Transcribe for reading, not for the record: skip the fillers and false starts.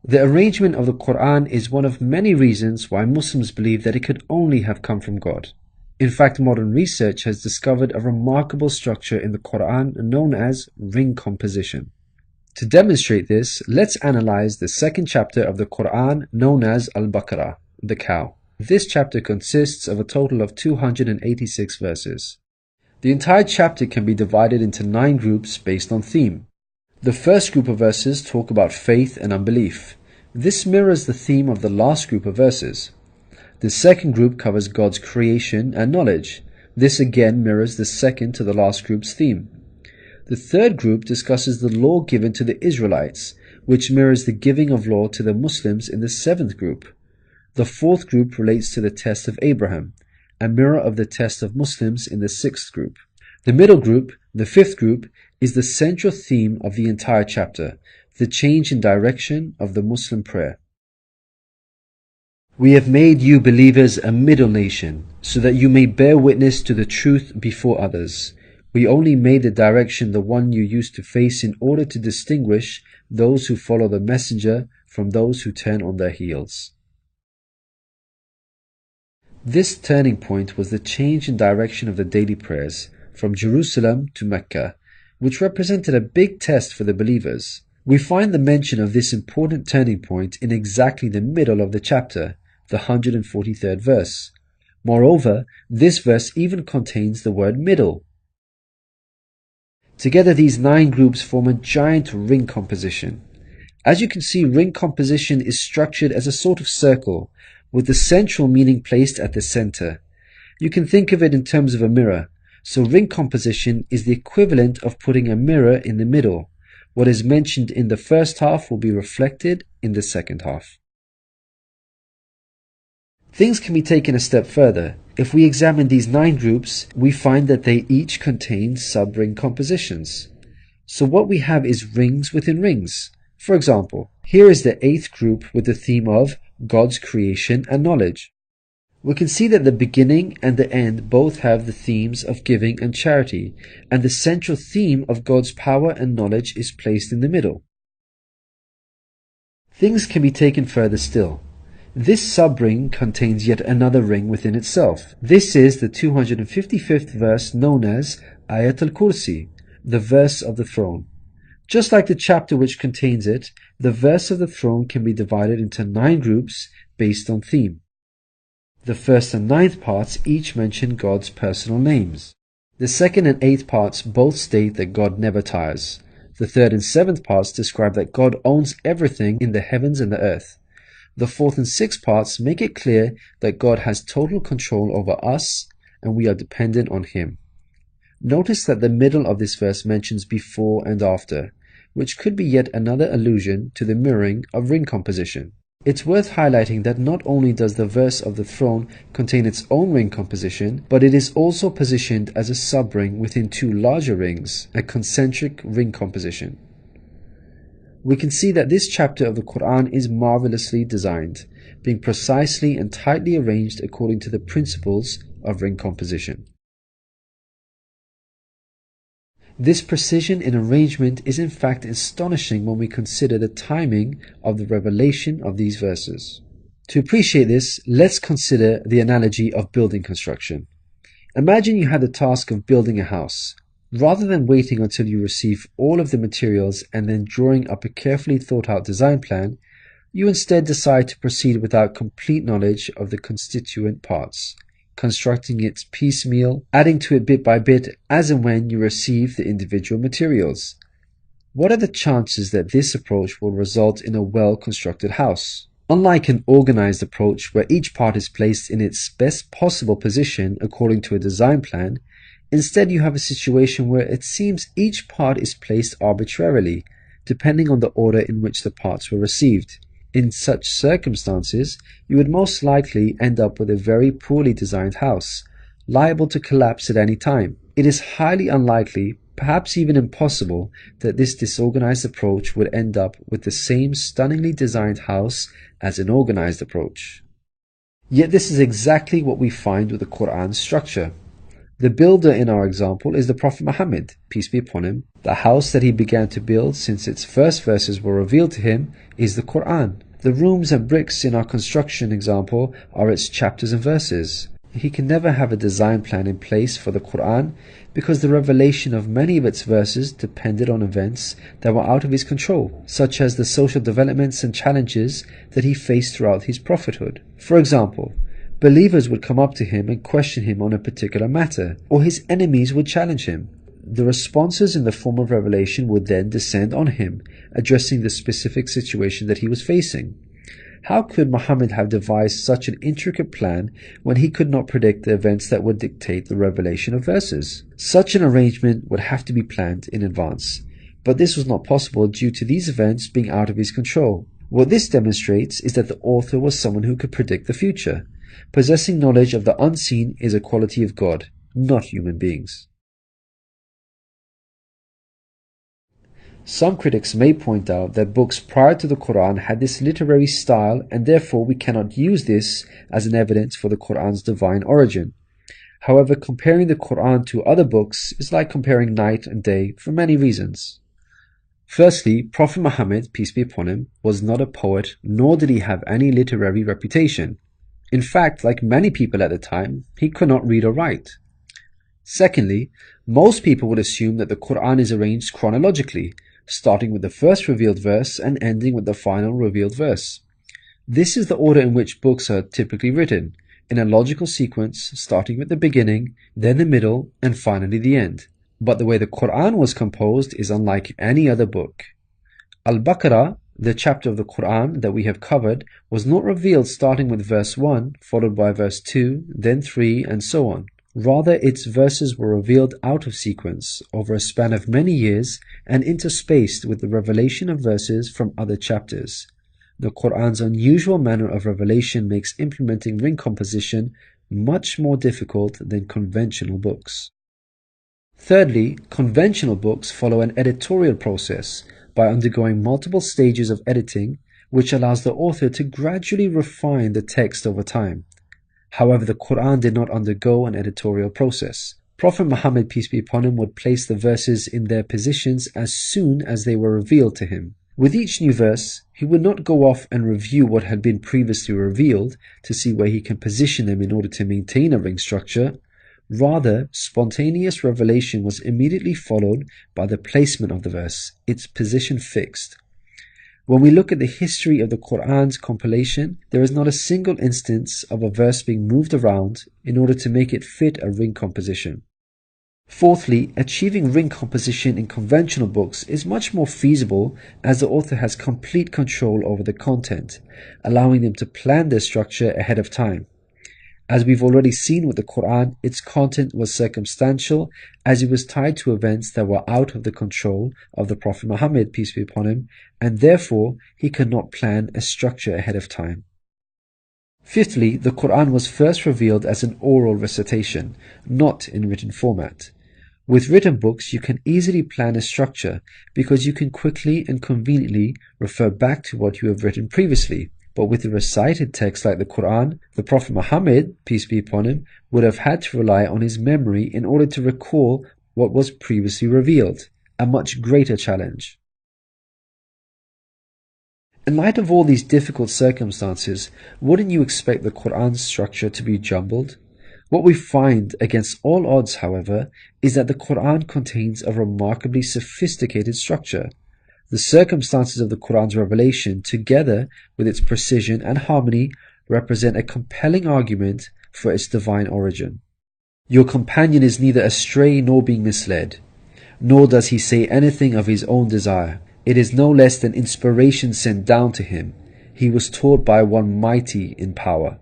The arrangement of the Quran is one of many reasons why Muslims believe that it could only have come from God. In fact, modern research has discovered a remarkable structure in the Quran known as ring composition. To demonstrate this, let's analyze the second chapter of the Quran known as Al-Baqarah, the cow. This chapter consists of a total of 286 verses. The entire chapter can be divided into 9 groups based on theme. The first group of verses talk about faith and unbelief. This mirrors the theme of the last group of verses. The second group covers God's creation and knowledge. This again mirrors the second to the last group's theme. The third group discusses the law given to the Israelites, which mirrors the giving of law to the Muslims in the seventh group. The fourth group relates to the test of Abraham, a mirror of the test of Muslims in the sixth group. The middle group, the fifth group, is the central theme of the entire chapter, the change in direction of the Muslim prayer. We have made you believers a middle nation, so that you may bear witness to the truth before others. We only made the direction the one you used to face in order to distinguish those who follow the messenger from those who turn on their heels. This turning point was the change in direction of the daily prayers from Jerusalem to Mecca, which represented a big test for the believers. We find the mention of this important turning point in exactly the middle of the chapter, the 143rd verse. Moreover, this verse even contains the word middle. Together these 9 groups form a giant ring composition. As you can see, ring composition is structured as a sort of circle, with the central meaning placed at the center. You can think of it in terms of a mirror. So ring composition is the equivalent of putting a mirror in the middle. What is mentioned in the first half will be reflected in the second half. Things can be taken a step further. If we examine these 9 groups, we find that they each contain sub-ring compositions. So what we have is rings within rings. For example, here is the 8th group with the theme of God's creation and knowledge. We can see that the beginning and the end both have the themes of giving and charity, and the central theme of God's power and knowledge is placed in the middle. Things can be taken further still. This sub-ring contains yet another ring within itself. This is the 255th verse known as Ayat al-Kursi, the verse of the throne. Just like the chapter which contains it, the verse of the throne can be divided into 9 groups based on theme. The first and 9th parts each mention God's personal names. The 2nd and 8th parts both state that God never tires. The 3rd and 7th parts describe that God owns everything in the heavens and the earth. The 4th and 6th parts make it clear that God has total control over us and we are dependent on Him. Notice that the middle of this verse mentions before and after, which could be yet another allusion to the mirroring of ring composition. It's worth highlighting that not only does the verse of the throne contain its own ring composition, but it is also positioned as a sub-ring within 2 larger rings, a concentric ring composition. We can see that this chapter of the Quran is marvelously designed, being precisely and tightly arranged according to the principles of ring composition. This precision in arrangement is in fact astonishing when we consider the timing of the revelation of these verses. To appreciate this, let's consider the analogy of building construction. Imagine you had the task of building a house. Rather than waiting until you receive all of the materials and then drawing up a carefully thought out design plan, you instead decide to proceed without complete knowledge of the constituent parts, constructing it piecemeal, adding to it bit by bit as and when you receive the individual materials. What are the chances that this approach will result in a well-constructed house? Unlike an organized approach where each part is placed in its best possible position according to a design plan, instead you have a situation where it seems each part is placed arbitrarily, depending on the order in which the parts were received. In such circumstances, you would most likely end up with a very poorly designed house, liable to collapse at any time. It is highly unlikely, perhaps even impossible, that this disorganized approach would end up with the same stunningly designed house as an organized approach. Yet this is exactly what we find with the Quran's structure. The builder in our example is the Prophet Muhammad, peace be upon him. The house that he began to build since its first verses were revealed to him is the Quran. The rooms and bricks in our construction example are its chapters and verses. He can never have a design plan in place for the Quran because the revelation of many of its verses depended on events that were out of his control, such as the social developments and challenges that he faced throughout his prophethood. For example, believers would come up to him and question him on a particular matter, or his enemies would challenge him. The responses in the form of revelation would then descend on him, addressing the specific situation that he was facing. How could Muhammad have devised such an intricate plan when he could not predict the events that would dictate the revelation of verses? Such an arrangement would have to be planned in advance, but this was not possible due to these events being out of his control. What this demonstrates is that the author was someone who could predict the future. Possessing knowledge of the unseen is a quality of God, not human beings. Some critics may point out that books prior to the Quran had this literary style, and therefore we cannot use this as an evidence for the Quran's divine origin. However, comparing the Quran to other books is like comparing night and day for many reasons. Firstly, Prophet Muhammad, peace be upon him, was not a poet, nor did he have any literary reputation. In fact, like many people at the time, he could not read or write. Secondly, most people would assume that the Quran is arranged chronologically, starting with the first revealed verse and ending with the final revealed verse. This is the order in which books are typically written, in a logical sequence, starting with the beginning, then the middle, and finally the end. But the way the Quran was composed is unlike any other book. Al-Baqarah, the chapter of the Quran that we have covered, was not revealed starting with verse 1, followed by verse 2, then 3, and so on. Rather, its verses were revealed out of sequence, over a span of many years, and interspaced with the revelation of verses from other chapters. The Quran's unusual manner of revelation makes implementing ring composition much more difficult than conventional books. Thirdly, conventional books follow an editorial process by undergoing multiple stages of editing, which allows the author to gradually refine the text over time. However, the Quran did not undergo an editorial process. Prophet Muhammad, peace be upon him, would place the verses in their positions as soon as they were revealed to him. With each new verse, he would not go off and review what had been previously revealed to see where he can position them in order to maintain a ring structure. Rather, spontaneous revelation was immediately followed by the placement of the verse, its position fixed. When we look at the history of the Quran's compilation, there is not a single instance of a verse being moved around in order to make it fit a ring composition. Fourthly, achieving ring composition in conventional books is much more feasible as the author has complete control over the content, allowing them to plan their structure ahead of time. As we've already seen with the Quran, its content was circumstantial as it was tied to events that were out of the control of the Prophet Muhammad, peace be upon him, and therefore he could not plan a structure ahead of time. Fifthly, the Quran was first revealed as an oral recitation, not in written format. With written books, you can easily plan a structure because you can quickly and conveniently refer back to what you have written previously. But with a recited text like the Quran, the Prophet Muhammad, peace be upon him, would have had to rely on his memory in order to recall what was previously revealed, a much greater challenge. In light of all these difficult circumstances, wouldn't you expect the Quran's structure to be jumbled? What we find against all odds, however, is that the Quran contains a remarkably sophisticated structure. The circumstances of the Quran's revelation, together with its precision and harmony, represent a compelling argument for its divine origin. Your companion is neither astray nor being misled, nor does he say anything of his own desire. It is no less than inspiration sent down to him. He was taught by one mighty in power.